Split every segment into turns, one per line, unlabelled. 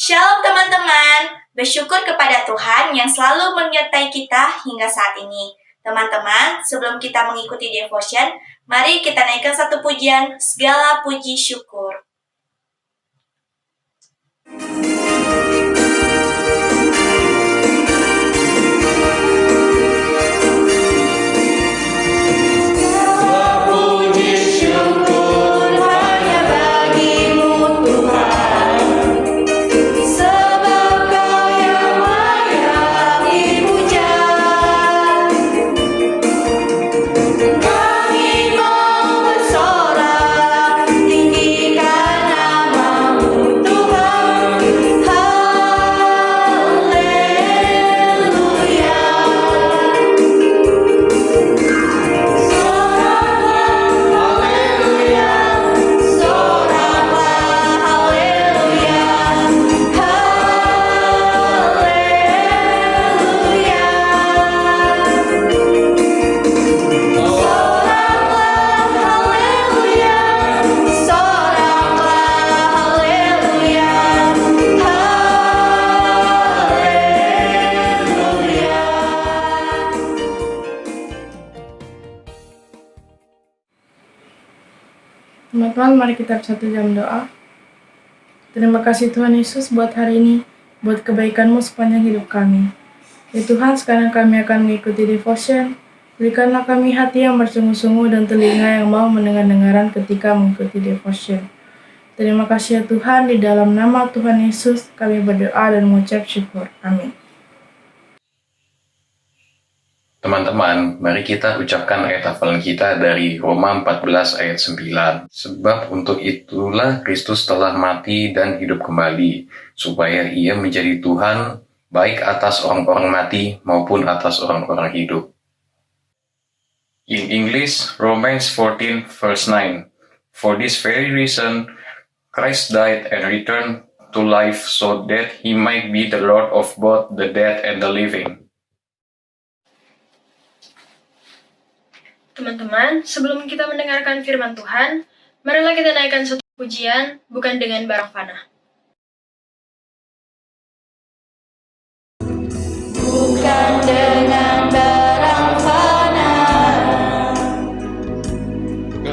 Shalom teman-teman, bersyukur kepada Tuhan yang selalu menyertai kita hingga saat ini. Teman-teman, sebelum kita mengikuti devotion, mari kita naikkan satu pujian, segala puji syukur.
Teman-teman, mari kita bersatu dalam doa. Terima kasih Tuhan Yesus buat hari ini, buat kebaikan-Mu sepanjang hidup kami. Ya Tuhan, sekarang kami akan mengikuti devotion. Berikanlah kami hati yang bersungguh-sungguh dan telinga yang mau mendengar-dengaran ketika mengikuti devotion. Terima kasih ya Tuhan, di dalam nama Tuhan Yesus kami berdoa dan mengucap syukur. Amin.
Teman-teman, mari kita ucapkan ayat hafalan kita dari Roma 14 ayat 9. Sebab untuk itulah Kristus telah mati dan hidup kembali, supaya ia menjadi Tuhan baik atas orang-orang mati maupun atas orang-orang hidup. In English, Romans 14 verse 9. For this very reason, Christ died and returned to life so that he might be the Lord of both the dead and the living.
Teman-teman, sebelum kita mendengarkan firman Tuhan, marilah kita naikkan satu pujian, bukan dengan barang fana.
Bukan dengan barang fana,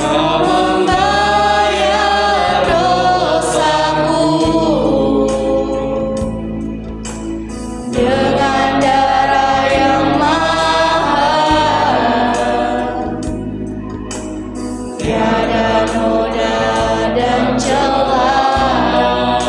Kau membayar dosaku. Dengan darah yang mahal, tiada noda dan celah.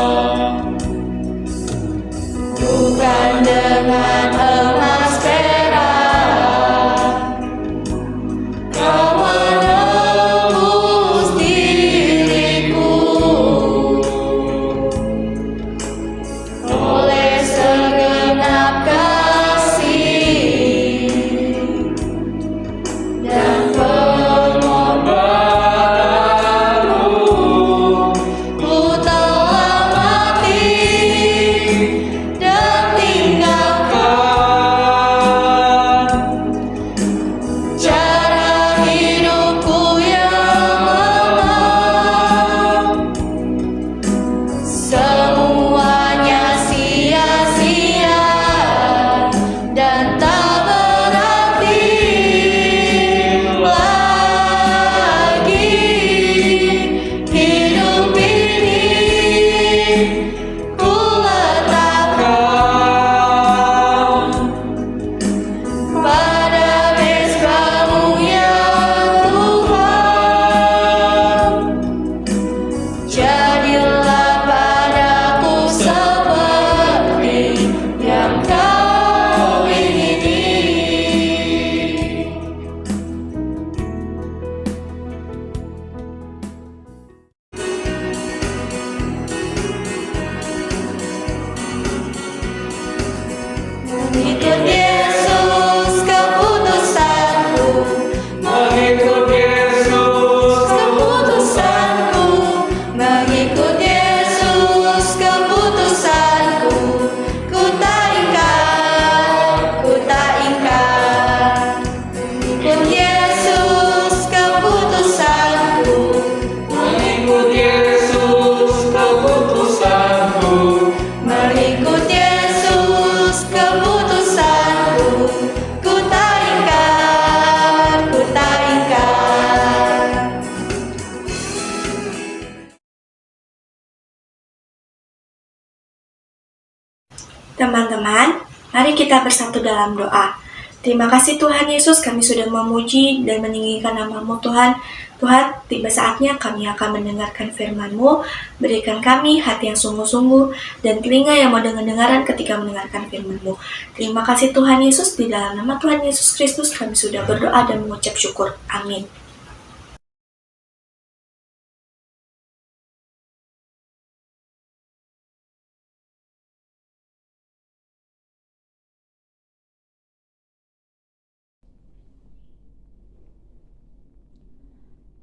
Mari kita bersatu dalam doa. Terima kasih Tuhan Yesus, kami sudah memuji dan meninggikan nama-Mu Tuhan. Tuhan, tiba saatnya kami akan mendengarkan firman-Mu. Berikan kami hati yang sungguh-sungguh dan telinga yang mau dengar-dengaran ketika mendengarkan firman-Mu. Terima kasih Tuhan Yesus, di dalam nama Tuhan Yesus Kristus kami sudah berdoa dan mengucap syukur. Amin.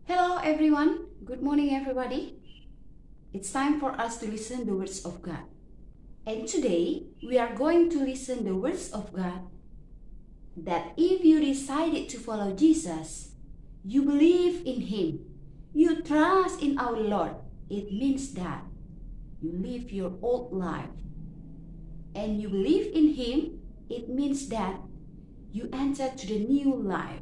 Hello everyone, good morning everybody. It's time for us to listen the words of God. And today we are going to listen the words of God that if you decided to follow Jesus, you believe in Him, you trust in our Lord, it means that you live your old life. And you believe in Him, it means that you enter to the new life.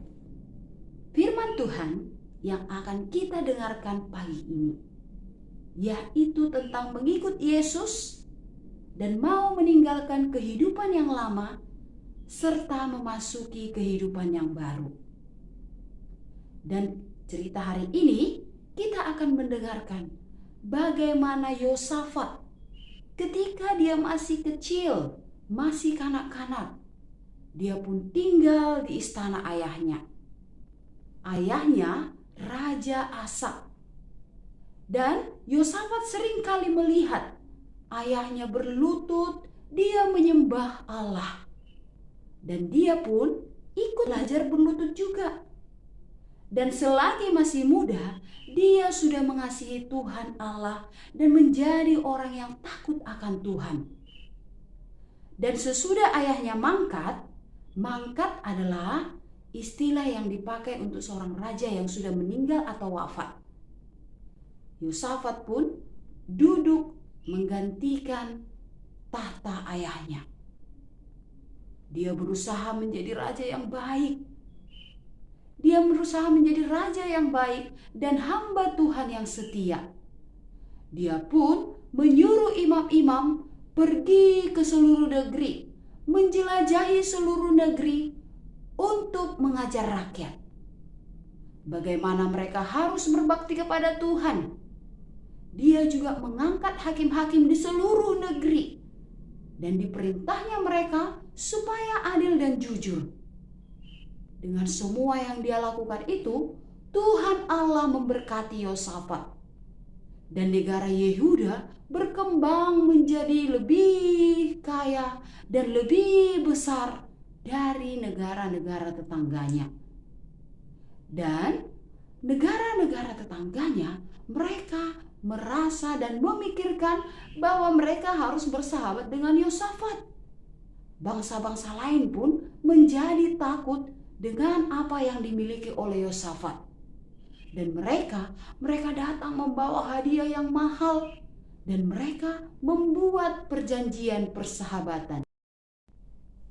Firman Tuhan yang akan kita dengarkan pagi ini, yaitu tentang mengikut Yesus dan mau meninggalkan kehidupan yang lama serta memasuki kehidupan yang baru. Dan cerita hari ini kita akan mendengarkan bagaimana Yosafat ketika dia masih kecil, masih kanak-kanak, dia pun tinggal di istana ayahnya. Ayahnya Raja Asa. Dan Yosafat sering kali melihat ayahnya berlutut, dia menyembah Allah. Dan dia pun ikut belajar berlutut juga. Dan selagi masih muda, dia sudah mengasihi Tuhan Allah dan menjadi orang yang takut akan Tuhan. Dan sesudah ayahnya mangkat adalah istilah yang dipakai untuk seorang raja yang sudah meninggal atau wafat. Yosafat pun duduk menggantikan tahta ayahnya. Dia berusaha menjadi raja yang baik. Dia berusaha menjadi raja yang baik dan hamba Tuhan yang setia. Dia pun menyuruh imam-imam pergi ke seluruh negeri, menjelajahi seluruh negeri untuk mengajar rakyat bagaimana mereka harus berbakti kepada Tuhan. Dia juga mengangkat hakim-hakim di seluruh negeri dan diperintahnya mereka supaya adil dan jujur. Dengan semua yang dia lakukan itu, Tuhan Allah memberkati Yosafat dan negara Yehuda berkembang menjadi lebih kaya dan lebih besar dari negara-negara tetangganya. Dan negara-negara tetangganya mereka merasa dan memikirkan bahwa mereka harus bersahabat dengan Yosafat. Bangsa-bangsa lain pun menjadi takut dengan apa yang dimiliki oleh Yosafat. Dan mereka datang membawa hadiah yang mahal dan mereka membuat perjanjian persahabatan.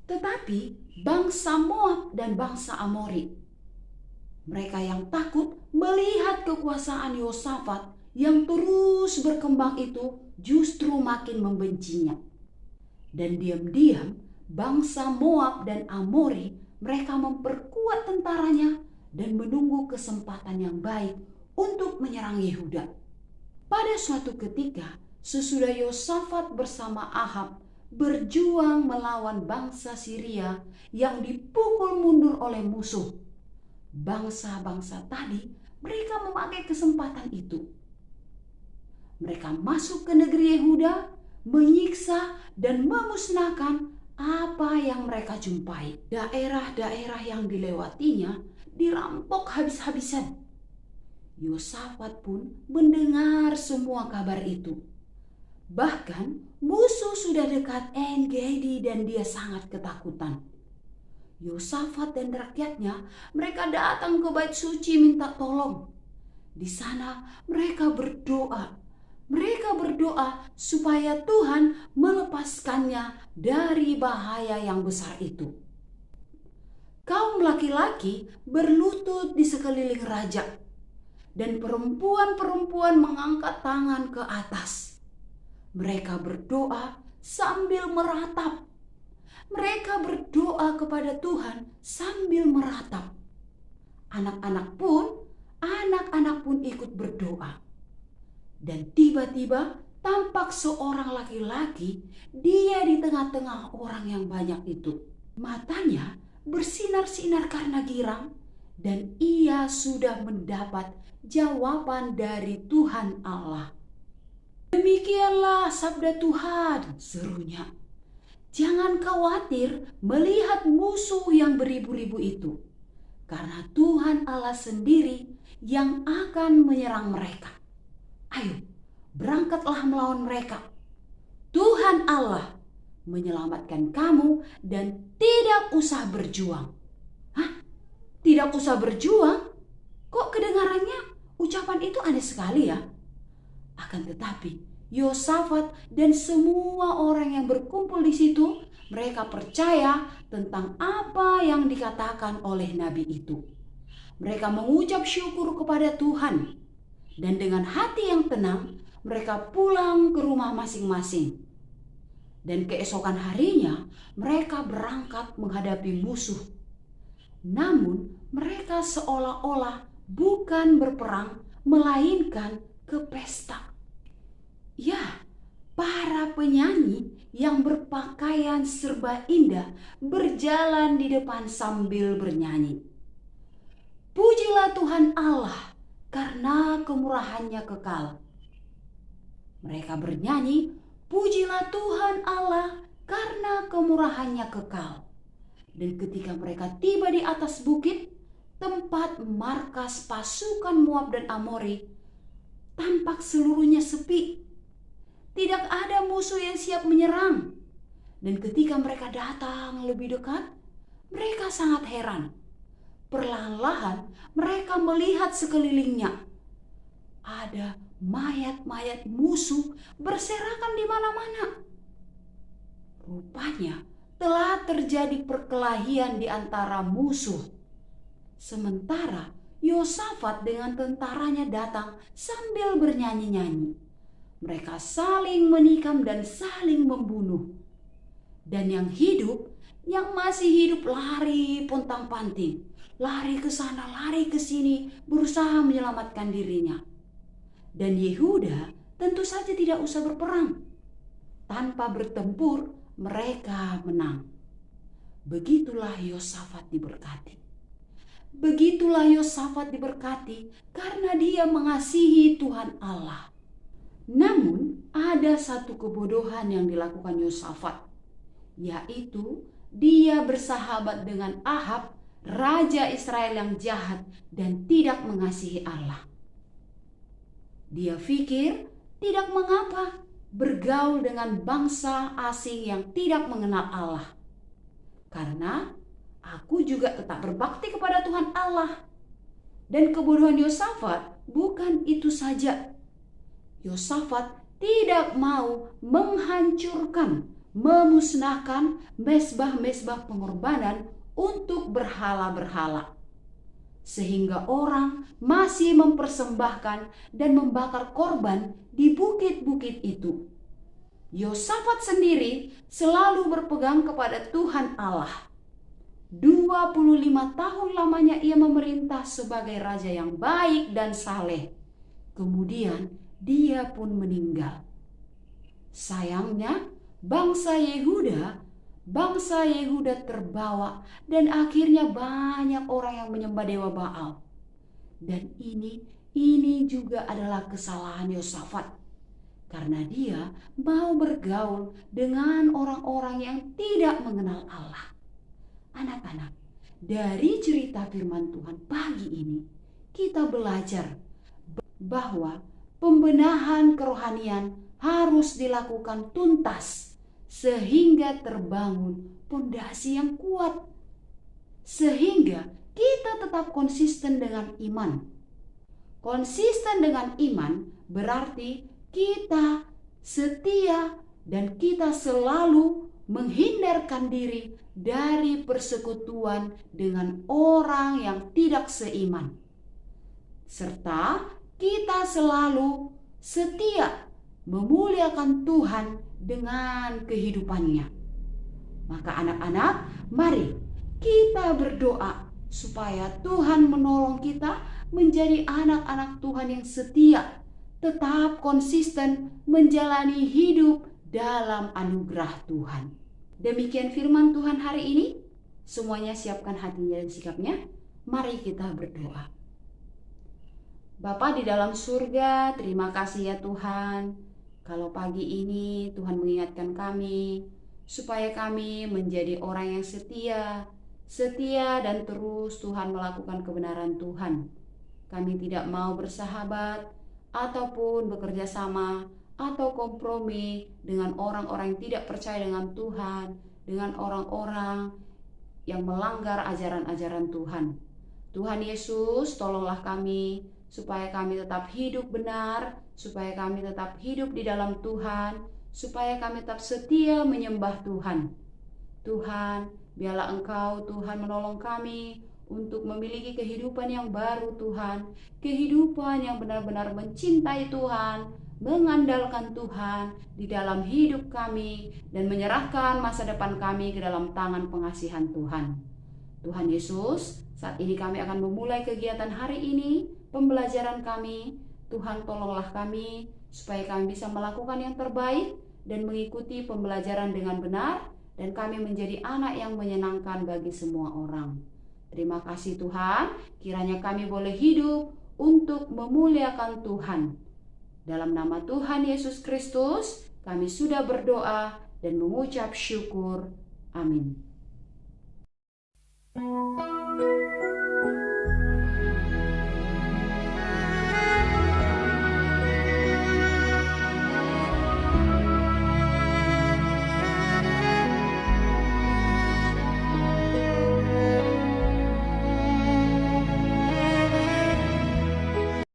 Tetapi bangsa Moab dan bangsa Amori, mereka yang takut melihat kekuasaan Yosafat yang terus berkembang itu justru makin membencinya. Dan diam-diam bangsa Moab dan Amori mereka memperkuat tentaranya dan menunggu kesempatan yang baik untuk menyerang Yehuda. Pada suatu ketika sesudah Yosafat bersama Ahab berjuang melawan bangsa Syria yang dipukul mundur oleh musuh, bangsa-bangsa tadi mereka memakai kesempatan itu. Mereka masuk ke negeri Yehuda, menyiksa dan memusnahkan apa yang mereka jumpai. Daerah-daerah yang dilewatinya dirampok habis-habisan. Yosafat pun mendengar semua kabar itu. Bahkan musuh sudah dekat En-Gedi dan dia sangat ketakutan. Yosafat dan rakyatnya mereka datang ke bait suci minta tolong. Di sana mereka berdoa. Mereka berdoa supaya Tuhan melepaskannya dari bahaya yang besar itu. Kaum laki-laki berlutut di sekeliling raja dan perempuan-perempuan mengangkat tangan ke atas. Mereka berdoa sambil meratap mereka berdoa kepada Tuhan sambil meratap. Anak-anak pun ikut berdoa. Dan tiba-tiba tampak seorang laki-laki, dia di tengah-tengah orang yang banyak itu. Matanya bersinar-sinar karena girang, dan ia sudah mendapat jawaban dari Tuhan Allah. Demikianlah sabda Tuhan, serunya. Jangan khawatir melihat musuh yang beribu-ribu itu, karena Tuhan Allah sendiri yang akan menyerang mereka. Ayo, berangkatlah melawan mereka. Tuhan Allah menyelamatkan kamu dan tidak usah berjuang. Hah? Tidak usah berjuang? Kok kedengarannya ucapan itu aneh sekali ya? Akan tetapi, Yosafat dan semua orang yang berkumpul di situ, mereka percaya tentang apa yang dikatakan oleh nabi itu. Mereka mengucap syukur kepada Tuhan, dan dengan hati yang tenang, mereka pulang ke rumah masing-masing. Dan keesokan harinya, mereka berangkat menghadapi musuh. Namun, mereka seolah-olah bukan berperang, melainkan ke pesta. Ya, para penyanyi yang berpakaian serba indah berjalan di depan sambil bernyanyi. Pujilah Tuhan Allah karena kemurahannya kekal. Mereka bernyanyi, pujilah Tuhan Allah karena kemurahannya kekal. Dan ketika mereka tiba di atas bukit, tempat markas pasukan Moab dan Amori, tampak seluruhnya sepi. Tidak ada musuh yang siap menyerang. Dan ketika mereka datang lebih dekat, mereka sangat heran. Perlahan-lahan mereka melihat sekelilingnya. Ada mayat-mayat musuh berserakan di mana-mana. Rupanya telah terjadi perkelahian di antara musuh. Sementara Yosafat dengan tentaranya datang sambil bernyanyi-nyanyi. Mereka saling menikam dan saling membunuh. Dan yang hidup, yang masih hidup lari pontang-panting. Lari ke sana, lari ke sini, berusaha menyelamatkan dirinya. Dan Yehuda tentu saja tidak usah berperang. Tanpa bertempur, mereka menang. Begitulah Yosafat diberkati. Begitulah Yosafat diberkati karena dia mengasihi Tuhan Allah. Namun ada satu kebodohan yang dilakukan Yosafat, yaitu dia bersahabat dengan Ahab, raja Israel yang jahat dan tidak mengasihi Allah. Dia pikir tidak mengapa bergaul dengan bangsa asing yang tidak mengenal Allah, karena aku juga tetap berbakti kepada Tuhan Allah. Dan kebodohan Yosafat bukan itu saja. Yosafat tidak mau menghancurkan, memusnahkan mezbah-mezbah pengorbanan untuk berhala-berhala. Sehingga orang masih mempersembahkan dan membakar korban di bukit-bukit itu. Yosafat sendiri selalu berpegang kepada Tuhan Allah. 25 tahun lamanya ia memerintah sebagai raja yang baik dan saleh. Kemudian dia pun meninggal. Sayangnya bangsa Yehuda terbawa dan akhirnya banyak orang yang menyembah dewa Baal. Dan ini juga adalah kesalahan Yosafat, karena dia mau bergaul dengan orang-orang yang tidak mengenal Allah. Anak-anak, dari cerita firman Tuhan pagi ini kita belajar bahwa pembenahan kerohanian harus dilakukan tuntas sehingga terbangun pondasi yang kuat, sehingga kita tetap konsisten dengan iman. Konsisten dengan iman berarti kita setia dan kita selalu menghindarkan diri dari persekutuan dengan orang yang tidak seiman, serta kita selalu setia memuliakan Tuhan dengan kehidupannya. Maka anak-anak, mari kita berdoa supaya Tuhan menolong kita menjadi anak-anak Tuhan yang setia, tetap konsisten menjalani hidup dalam anugerah Tuhan. Demikian firman Tuhan hari ini. Semuanya siapkan hatinya dan sikapnya. Mari kita berdoa. Bapa di dalam surga, terima kasih ya Tuhan. Kalau pagi ini Tuhan mengingatkan kami supaya kami menjadi orang yang setia dan terus Tuhan melakukan kebenaran Tuhan. Kami tidak mau bersahabat ataupun bekerja sama atau kompromi dengan orang-orang yang tidak percaya dengan Tuhan, dengan orang-orang yang melanggar ajaran-ajaran Tuhan. Tuhan Yesus, tolonglah kami supaya kami tetap hidup benar, supaya kami tetap hidup di dalam Tuhan, supaya kami tetap setia menyembah Tuhan. Tuhan, biarlah Engkau Tuhan menolong kami untuk memiliki kehidupan yang baru Tuhan, kehidupan yang benar-benar mencintai Tuhan, mengandalkan Tuhan di dalam hidup kami, dan menyerahkan masa depan kami ke dalam tangan pengasihan Tuhan. Tuhan Yesus, saat ini kami akan memulai kegiatan hari ini, pembelajaran kami. Tuhan tolonglah kami supaya kami bisa melakukan yang terbaik dan mengikuti pembelajaran dengan benar, dan kami menjadi anak yang menyenangkan bagi semua orang. Terima kasih Tuhan, kiranya kami boleh hidup untuk memuliakan Tuhan. Dalam nama Tuhan Yesus Kristus, kami sudah berdoa dan mengucap syukur. Amin.